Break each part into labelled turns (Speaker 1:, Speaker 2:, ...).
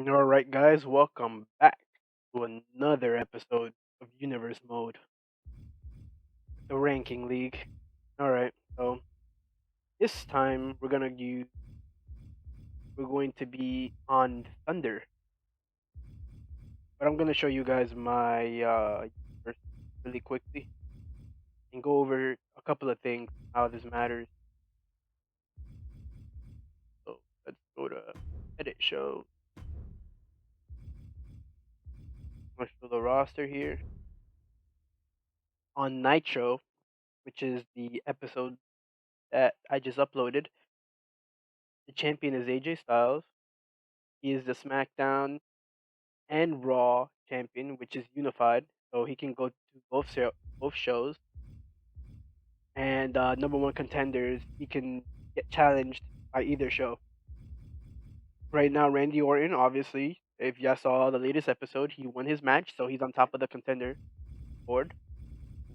Speaker 1: All right, guys, welcome back to another episode of Universe Mode, the Ranking League. All right, so this time we're going to be on Thunder, but I'm gonna show you guys my universe really quickly and go over a couple of things how this matters. So let's go to edit show. I'm gonna show the roster here on Nitro, which is the episode that I just uploaded. The champion is AJ Styles. He is the SmackDown and Raw champion, which is unified, so he can go to both shows. And number one contenders, he can get challenged by either show. Right now, Randy Orton, obviously, if y'all saw the latest episode, he won his match, so he's on top of the contender board.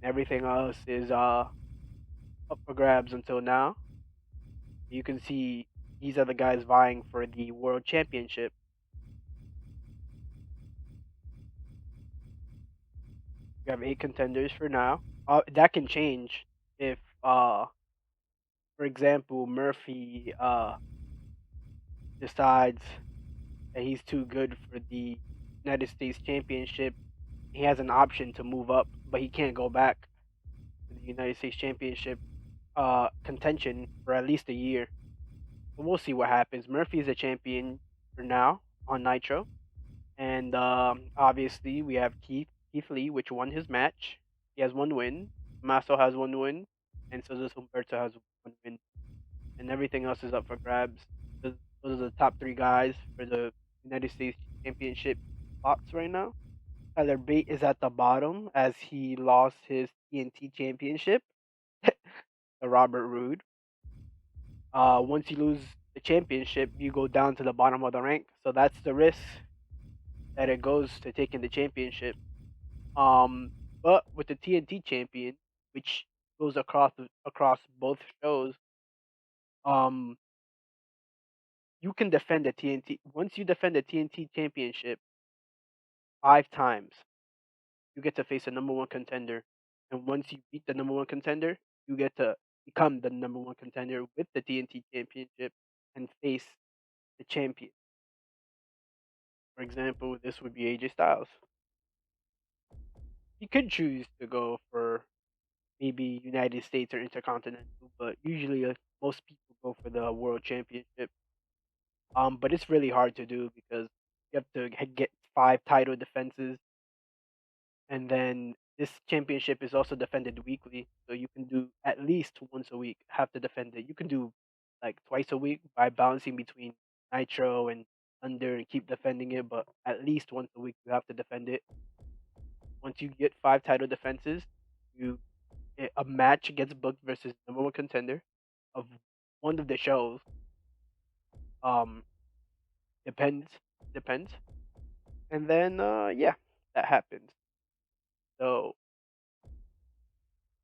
Speaker 1: Everything else is up for grabs until now. You can see these are the guys vying for the world championship. We have 8 contenders for now. That can change if for example, Murphy decides that he's too good for the United States Championship. He has an option to move up, but he can't go back to the United States Championship contention for at least a year. But we'll see what happens. Murphy is a champion for now on Nitro, and obviously we have Keith Lee, which won his match. He has 1 win. Masso has 1 win, and so does Humberto has 1 win. And everything else is up for grabs. Those are the top 3 guys for the United States Championship spots right now. Tyler Bate is at the bottom as he lost his TNT Championship to Robert Roode. Once you lose the championship, you go down to the bottom of the rank. So that's the risk that it goes to taking the championship. Um, but with the TNT champion, which goes across both shows, um, you can defend the TNT. Once you defend the TNT championship 5 times, you get to face a number one contender. And once you beat the number one contender, you get to become the number one contender with the TNT championship and face the champion. For example, this would be AJ Styles. You could choose to go for maybe United States or Intercontinental, but usually most people go for the World Championship. But it's really hard to do because you have to get 5 title defenses, and then this championship is also defended weekly, so you can do at least once a week. Have to defend it. You can do like twice a week by balancing between Nitro and Under and keep defending it, but at least once a week you have to defend it. Once you get 5 title defenses, you a match gets booked versus number one contender of one of the shows. Um, depends, depends, and then yeah, that happens. So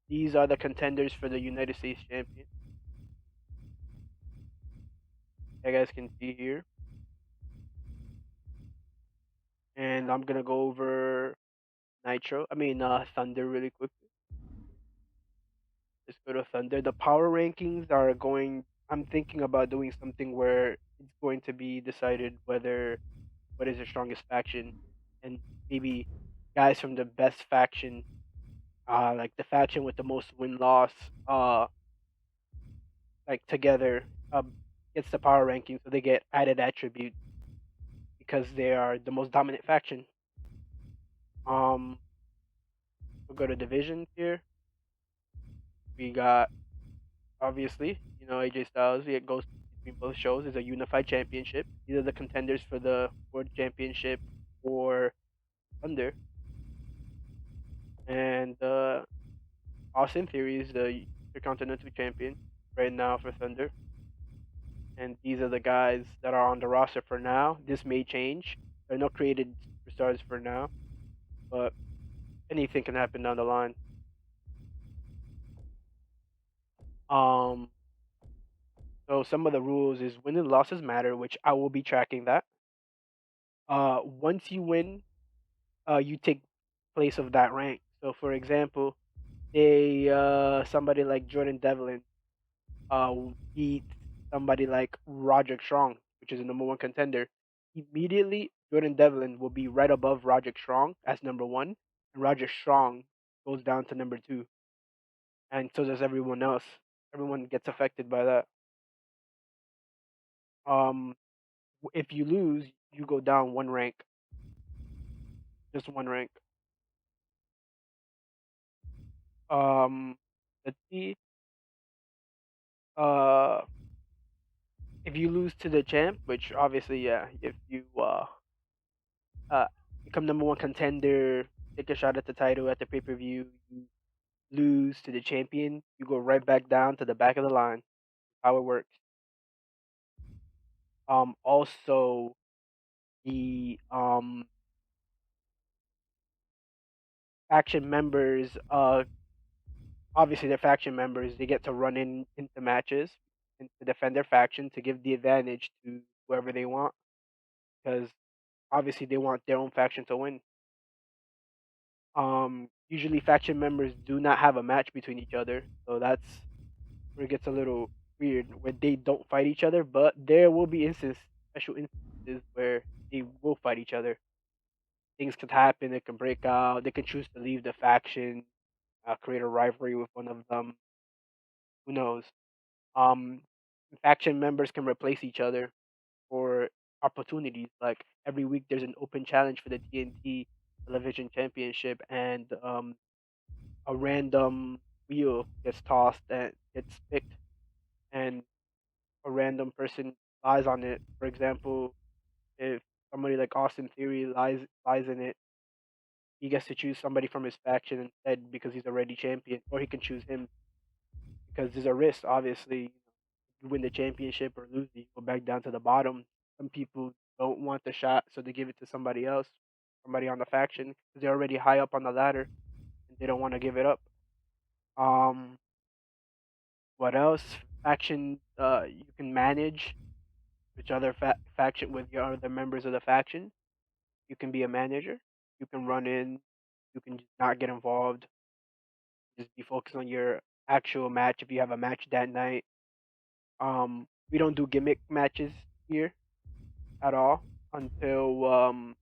Speaker 1: these are the contenders for the United States champion. You guys can see here, and I'm gonna go over Thunder really quickly. Let's go to Thunder. The power rankings are going. I'm thinking about doing something where it's going to be decided whether what is the strongest faction, and maybe guys from the best faction, like the faction with the most win loss, like together, gets the power ranking, so they get added attributes because they are the most dominant faction. Um, we'll go to divisions here. We got obviously, AJ Styles. It goes between both shows. Is a unified championship. These are the contenders for the world championship for Thunder, and Austin Theory is the Intercontinental Champion right now for Thunder. And these are the guys that are on the roster for now. This may change. There are no created superstars for now, but anything can happen down the line. Um, so some of the rules is win and losses matter, which I will be tracking that. Once you win, you take place of that rank. So, for example, somebody like Jordan Devlin beat somebody like Roderick Strong, which is the number one contender. Immediately, Jordan Devlin will be right above Roderick Strong as number one, and Roderick Strong goes down to number two, and so does everyone else. Everyone gets affected by that. Um, if you lose, you go down one rank, just one rank. Um, let's see. Uh, if you lose to the champ, which obviously, yeah, if you uh become number one contender, take a shot at the title at the pay per view, you lose to the champion, you go right back down to the back of the line. How it works. Also the faction members, obviously they're faction members. They get to run into matches and to defend their faction to give the advantage to whoever they want, because obviously they want their own faction to win. Usually faction members do not have a match between each other, so that's where it gets a little weird, where they don't fight each other, but there will be special instances where they will fight each other. Things could happen, it can break out, they can choose to leave the faction, create a rivalry with one of them. Who knows? Um, Faction members can replace each other for opportunities. Like every week, there's an open challenge for the TNT Television Championship, and a random wheel gets tossed and gets picked, and a random person lies on it. For example, if somebody like Austin Theory lies in it, he gets to choose somebody from his faction instead because he's already champion, or he can choose him because there's a risk. Obviously, you win the championship or lose, you go back down to the bottom. Some people don't want the shot, so they give it to somebody else, somebody on the faction, because they're already high up on the ladder and they don't want to give it up. Um, what else? Faction, you can manage which other faction with your other members of the faction. You can be a manager. You can run in. You can just not get involved. Just be focused on your actual match if you have a match that night. We don't do gimmick matches here at all until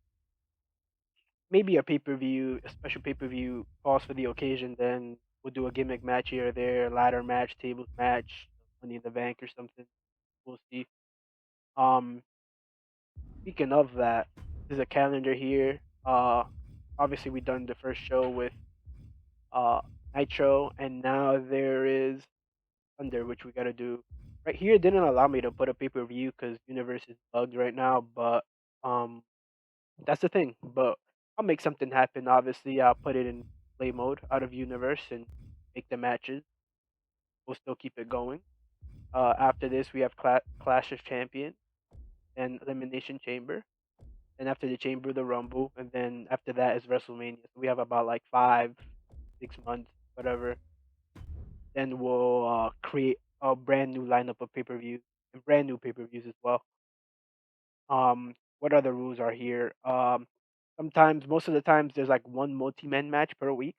Speaker 1: maybe a pay per view, a special pay per view calls for the occasion. Then we'll do a gimmick match here or there, ladder match, tables match, Money in the Bank or something. We'll see. Um, Speaking of that, there's a calendar here. Obviously we done the first show with uh Nitro, and now there is Thunder, which we gotta do. Right here, it didn't allow me to put a pay per view because Universe is bugged right now, but um, that's the thing. But I'll make something happen. Obviously, I'll put it in play mode out of Universe and make the matches. We'll still keep it going. After this, we have Clash of Champions and Elimination Chamber. And after the Chamber, the Rumble, and then after that is WrestleMania. So we have about like 5, 6 months, whatever. Then we'll create a brand new lineup of pay per views and brand new pay per views as well. What other rules are here? Sometimes, most of the times, there's like one multi-man match per week.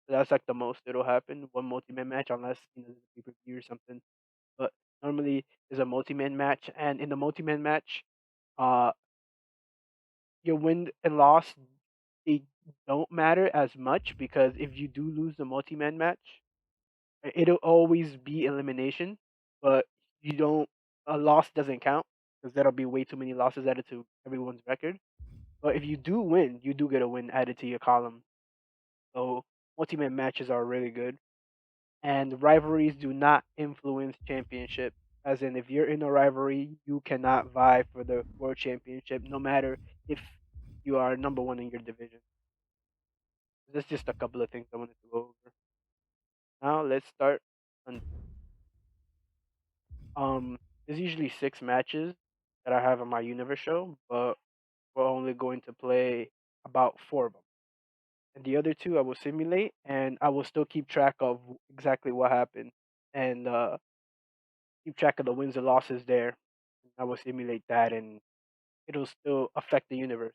Speaker 1: So that's like the most it'll happen. One multi-man match, unless there's a pay per view or something. But normally, there's a multi-man match, and in the multi-man match, uh, your win and loss they don't matter as much because if you do lose the multi-man match, it'll always be elimination, but you don't a loss doesn't count because that'll be way too many losses added to everyone's record. But if you do win, you do get a win added to your column. So multi-man matches are really good, and rivalries do not influence championship. As in, if you're in a rivalry, you cannot vie for the world championship, no matter if you are number one in your division. That's just a couple of things I wanted to go over. Now let's start. On, there's usually 6 matches that I have on my universe show, but we're only going to play about 4 of them. And the other 2 I will simulate, and I will still keep track of exactly what happened, and keep track of the wins and losses there. I will simulate that and it'll still affect the universe.